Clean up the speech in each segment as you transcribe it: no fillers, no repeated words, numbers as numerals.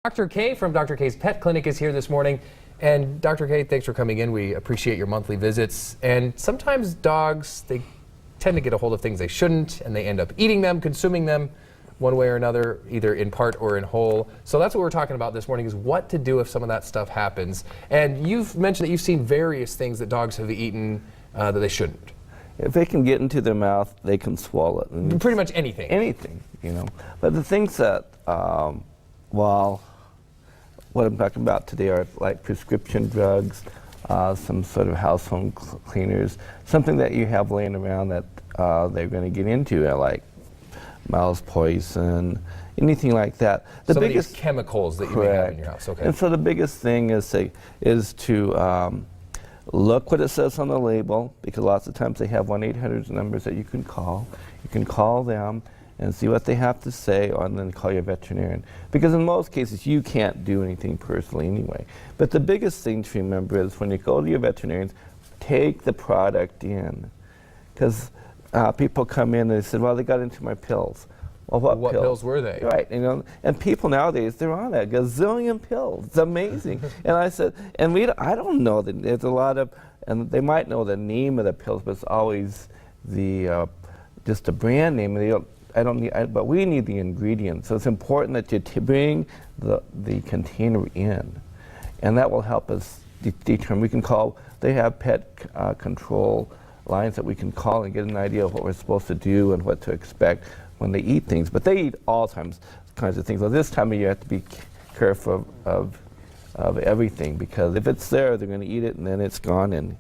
Dr. K from Dr. K's Pet Clinic is here this morning. And Dr. K, thanks for coming in. We appreciate your monthly visits. And sometimes dogs, they tend to get a hold of things they shouldn't, and they end up eating them, consuming them one way or another, either in part or in whole. So that's what we're talking about this morning, is what to do if some of that stuff happens. And you've mentioned that you've seen various things that dogs have eaten that they shouldn't. If they can get into their mouth, they can swallow it. And pretty much anything. Anything, you know. But the things that, well, what I'm talking about today are like prescription drugs, some sort of household cleaners, something that you have laying around that they're going to get into, like mouse poison, anything like that. The Some biggest of these chemicals that you may have in your house. Okay. And so the biggest thing is to look what it says on the label, because lots of times they have 1-800 numbers that you can call. You can call them and see what they have to say, and then call your veterinarian. Because in most cases, you can't do anything personally anyway. But the biggest thing to remember is when you go to your veterinarians, take the product in. Because people come in and they said, well, they got into my pills. Well, what pills were they? Right, you know, and people nowadays, they're on a gazillion pills. It's amazing. And I said, and I don't know, that there's a lot of, and they might know the name of the pills, but it's always the, just the brand name. And they don't, but we need the ingredients. So it's important that you bring the container in, and that will help us determine. We can call, they have pet control lines that we can call and get an idea of what we're supposed to do and what to expect when they eat things. But they eat all kinds of things. So this time of year you have to be careful of everything, because if it's there, they're going to eat it and then it's gone, and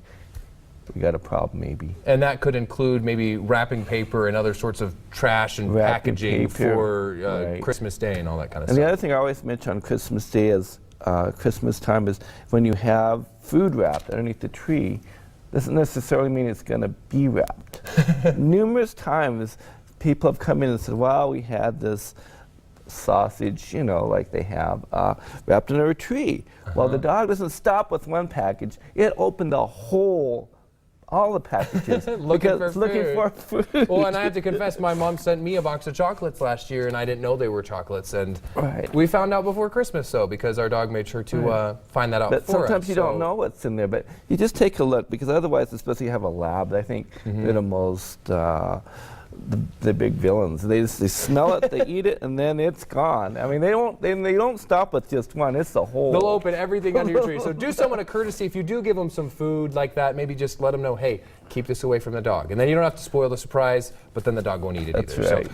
we got a problem maybe. And that could include maybe wrapping paper and other sorts of trash and packaging for Christmas Day and all that kind of stuff. And the other thing I always mention on Christmas Day is Christmas time is when you have food wrapped underneath the tree, doesn't necessarily mean it's going to be wrapped. Numerous times people have come in and said, well, we had this sausage, you know, like they have, wrapped under a tree. Well, the dog doesn't stop with one package. It opened all the packages looking for food. Well, and I have to confess, my mom sent me a box of chocolates last year, and I didn't know they were chocolates. And we found out before Christmas, so because our dog made sure to find that out for us. But sometimes you don't know what's in there, but you just take a look, because otherwise, especially you have a lab, I think they're the most the big villains. They smell it, they eat it, and then it's gone. I mean, they don't stop with just one. It's the whole. They'll open everything under your tree. So do someone a courtesy. If you do give them some food like that, maybe just let them know, hey, keep this away from the dog. And then you don't have to spoil the surprise, but then the dog won't eat it either. That's right. So